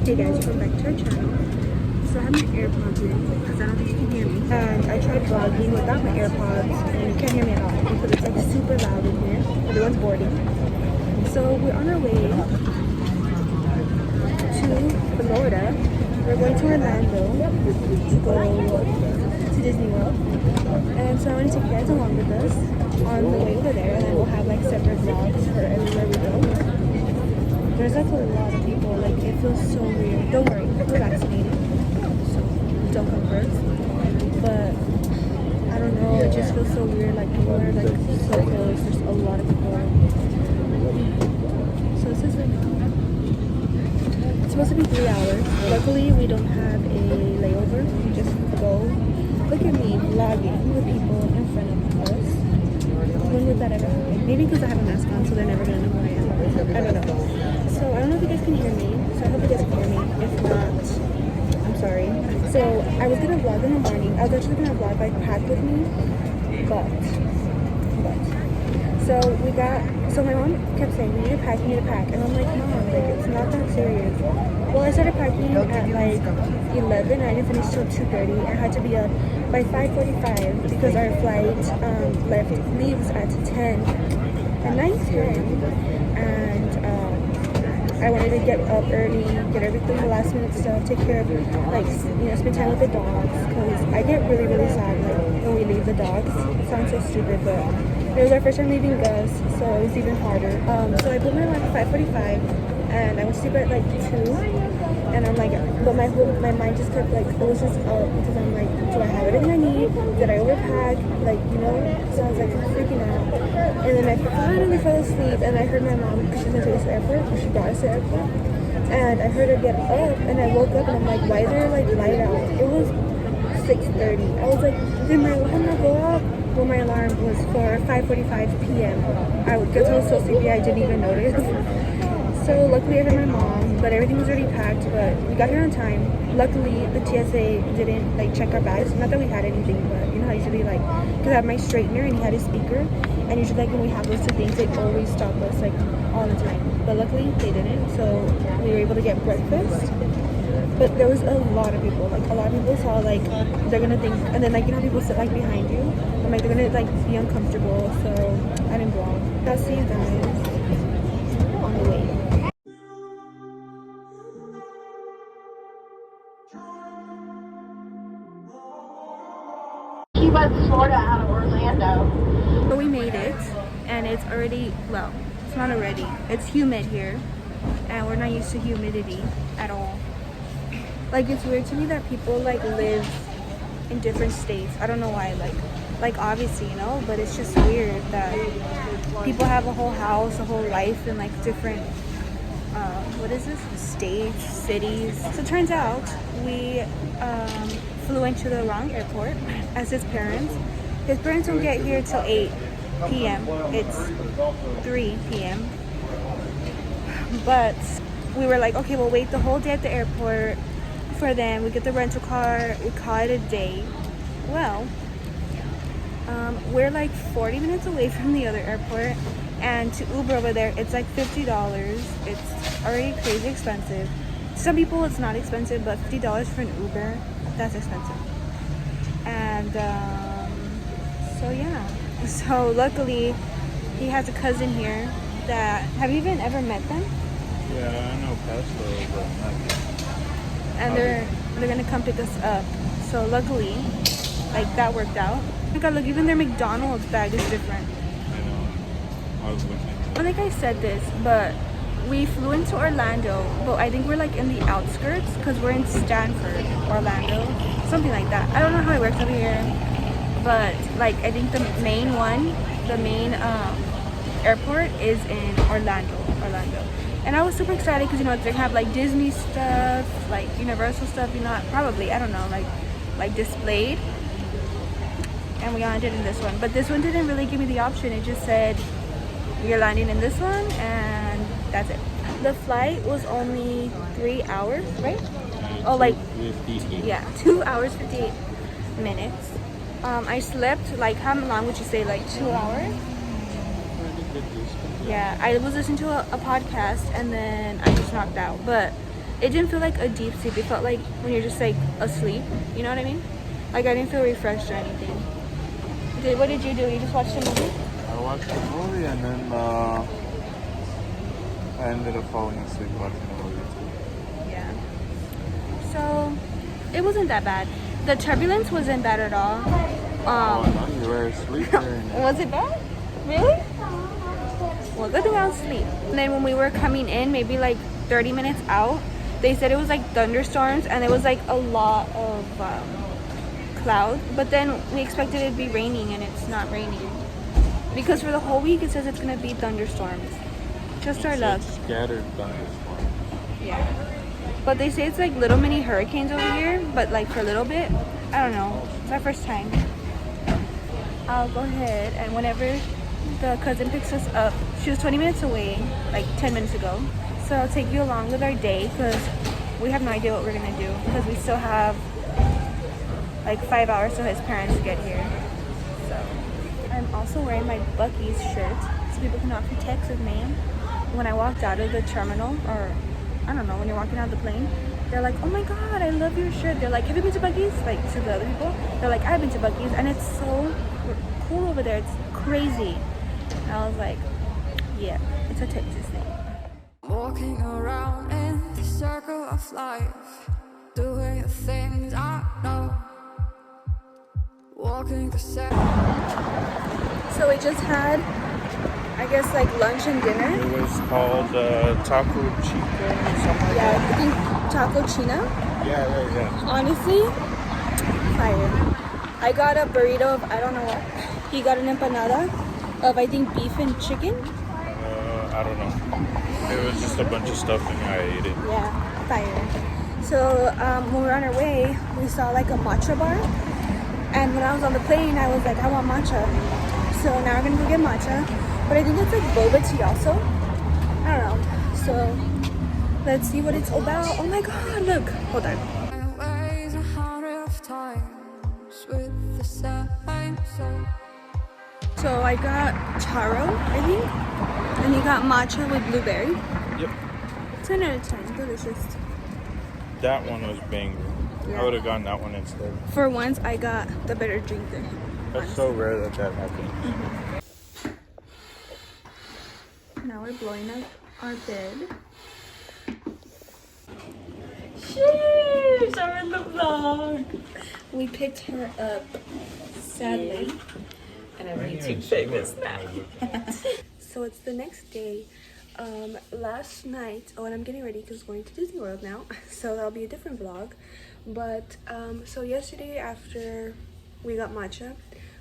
Hey guys, welcome back to our channel. So I have my AirPods in because I don't think you can hear me. And I tried vlogging without my AirPods and you can't hear me at all because it's like super loud in here. Everyone's boarding. So we're on our way to Florida. We're going to Orlando to go to Disney World. And so I want to take you guys along with us on the way over there, and then we'll have like separate vlogs for everywhere we go. There's like a lot of people, like it feels so weird. Don't worry, we're vaccinated, so don't come first. But I don't know, it just feels so weird, like people are like so close, there's a lot of people. So this is right now. It's supposed to be 3 hours. Luckily we don't have a layover, we just go. Look at me vlogging with people in front of us. When would that ever happen? Maybe because I have a mask on, so they're never gonna know who I am. I don't know. So I don't know if you guys can hear me. So I hope you guys can hear me. If not, I'm sorry. So I was gonna vlog in the morning. I was actually gonna vlog like pack with me, but. So my mom kept saying, you need to pack, and I'm like, Mom, like it's not that serious. Well, I started packing at like 11, and I didn't finish till 2:30. I had to be up by 5:45 because our flight leaves at 10 at night 10, and I wanted to get up early, get everything, the last minute stuff, take care of, like, you know, spend time with the dogs, because I get really, really sad, like, when we leave the dogs. It sounds so stupid, but it was our first time leaving Gus, so it was even harder. So I put my alarm at 5:45, and I went to sleep at, like, 2, and I'm like, but my mind just kept, like, it was just up, because I'm like, do I have everything I need? Did I overpack? Like, you know, so I was, like, freaking out. And then I finally fell asleep, and I heard my mom, because she's going to take us to the airport, she brought us to the airport, and I heard her get up, and I woke up, and I'm like, why is there, like, light out? It was 6:30. I was like, did my alarm not go off? Well, my alarm was for 5:45 p.m. I would get so sleepy, I didn't even notice. So luckily I heard my mom, but everything was already packed, but we got here on time. Luckily the TSA didn't like check our bags. Not that we had anything, but you know how usually like, because I have my straightener and he had his speaker, and usually like when we have those two things, they always stop us like all the time. But luckily they didn't, so we were able to get breakfast. But there was a lot of people, like a lot of people saw like, they're gonna think, and then like, you know, people sit like behind you, I'm like, they're gonna like be uncomfortable, so I didn't vlog. I'll see you guys on the way. Key West, Florida, out of Orlando. So we made it, and it's already, well, it's not already, it's humid here, and we're not used to humidity at all. Like, it's weird to me that people like live in different states. I don't know why, like obviously, you know, but it's just weird that people have a whole house, a whole life in like different what is this, states, cities. So it turns out we flew into the wrong airport as his parents don't get here till 8 p.m. It's 3 p.m. But we were like, okay, we'll wait the whole day at the airport for them. We get the rental car, we call it a day. Well, we're like 40 minutes away from the other airport, and to Uber over there it's like $50. It's already crazy expensive. To some people it's not expensive, but $50 for an Uber, that's expensive. And so yeah, so luckily he has a cousin here that, have you even ever met them? Yeah, I know Pastor, but not. And they're gonna come pick us up. So luckily, like, that worked out. Oh my god, look, even their McDonald's bag is different. I know. I was looking. I don't think I said this, but we flew into Orlando, but I think we're like in the outskirts because we're in Stanford, Orlando, something like that. I don't know how it works over here, but like I think the main airport is in Orlando. And I was super excited because, you know, they're gonna have like Disney stuff, like Universal stuff, you know, probably, I don't know, like displayed. And we landed in this one, but this one didn't really give me the option. It just said you're landing in this one, and that's it. The flight was only 3 hours, right? Oh, like, yeah, 2 hours 58 minutes. I slept like, how long would you say, like 2 hours? Yeah, I was listening to a podcast, and then I just knocked out. But it didn't feel like a deep sleep. It felt like when you're just like asleep. You know what I mean? Like I didn't feel refreshed or anything. What did you do? You just watched a movie? I watched the movie and then I ended up falling asleep watching the movie too. Yeah. So it wasn't that bad. The turbulence wasn't bad at all. Oh, no, you were asleep during it. Was it bad? Really? Well, good thing I was asleep. And then when we were coming in, maybe like 30 minutes out, they said it was like thunderstorms and there was like a lot of cloud. But then we expected it to be raining and it's not raining. Because for the whole week it says it's gonna be thunderstorms. Just our luck. Scattered thunderstorms. Yeah. But they say it's like little mini hurricanes over here, but like for a little bit. I don't know. It's our first time. I'll go ahead and whenever the cousin picks us up, she was 20 minutes away, like 10 minutes ago. So I'll take you along with our day because we have no idea what we're gonna do because we still have like 5 hours till his parents get here. So I'm also wearing my Buc-ee's shirt so people can offer text with me. When I walked out of the terminal, or I don't know, when you're walking out of the plane, they're like, oh my god, I love your shirt. They're like, have you been to Buc-ee's? Like to the other people. They're like, I've been to Buc-ee's and it's so cool over there. It's crazy. And I was like, yeah, it's a Texas thing. Walking around in the circle of life, doing the things I know. Walking the circle. So we just had, I guess, like lunch and dinner. It was called Taco Chica or something like Yeah, I think Taco China. Yeah. Honestly, fire. I got a burrito of I don't know what. He got an empanada of I think beef and chicken. I don't know. It was just a bunch of stuff and I ate it. Yeah, fire. So when we were on our way, we saw like a matcha bar. And when I was on the plane, I was like, I want matcha. So now we're gonna go get matcha. But I think it's like boba tea also. I don't know. So let's see what it's about. Oh my god, look. Hold on. ways 100 times with the same soul. So I got taro, I think. And he got matcha with blueberry. Yep. 10 out of 10. Delicious. That one was banger. Yeah. I would have gotten that one instead. For once, I got the better drink than him. That's so rare that that happens. Now we're blowing up our bed. Sheesh, I'm in the vlog. We picked her up, sadly. And I'm way too famous now. So it's the next day. Last night, and I'm getting ready because we're going to Disney World now. So that'll be a different vlog. But, so yesterday after we got matcha,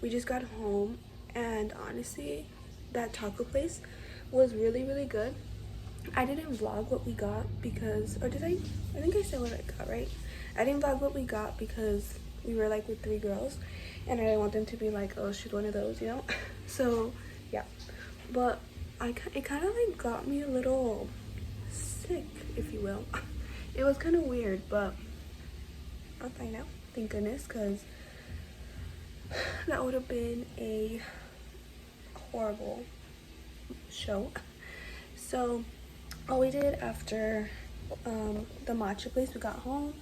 we just got home. And honestly, that taco place was really, really good. I didn't vlog what we got because, or did I? I think I said what I got, right? I didn't vlog what we got because we were like with 3 girls and I didn't want them to be like, oh, she's one of those, you know? So, yeah. But it kind of like got me a little sick, if you will. It was kind of weird, but I'll find out. Thank goodness, because that would have been a horrible show. So all we did after the matcha place, we got home,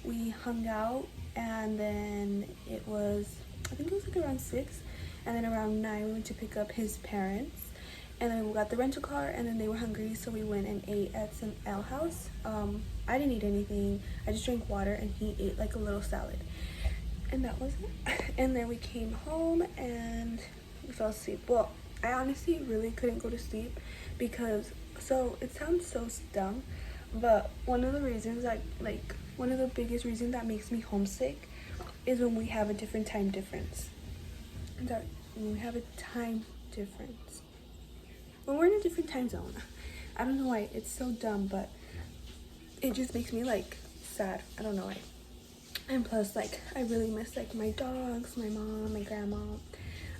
we hung out, and then it was, I think it was like around 6, and then around 9 we went to pick up his parents, and then we got the rental car, and then they were hungry, so we went and ate at some ale house. I didn't eat anything, I just drank water, and he ate like a little salad, and that was it. And then we came home and we fell asleep. Well, I honestly really couldn't go to sleep because, so it sounds so dumb, but one of the reasons one of the biggest reasons that makes me homesick is when we have a different time difference. When we have a time difference. When we're in a different time zone. I don't know why, it's so dumb, but it just makes me like sad. I don't know why. And plus, like, I really miss like my dogs, my mom, my grandma.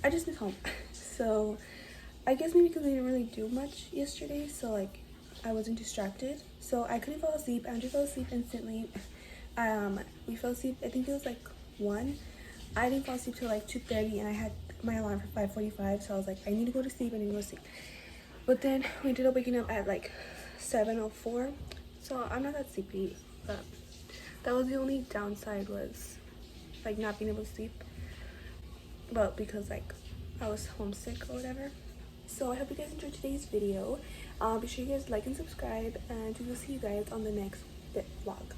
I just miss home. So I guess maybe because I didn't really do much yesterday, so like I wasn't distracted, so I couldn't fall asleep. Andrew fell asleep instantly. We fell asleep, I think it was like 1. I didn't fall asleep till like 2:30, and I had my alarm for 5:45, so I was like, I need to go to sleep, But then we ended up waking up at like 7:04. So I'm not that sleepy, but that was the only downside, was like not being able to sleep. Well, because like I was homesick or whatever. So I hope you guys enjoyed today's video. Be sure you guys like and subscribe, and we will see you guys on the next vlog.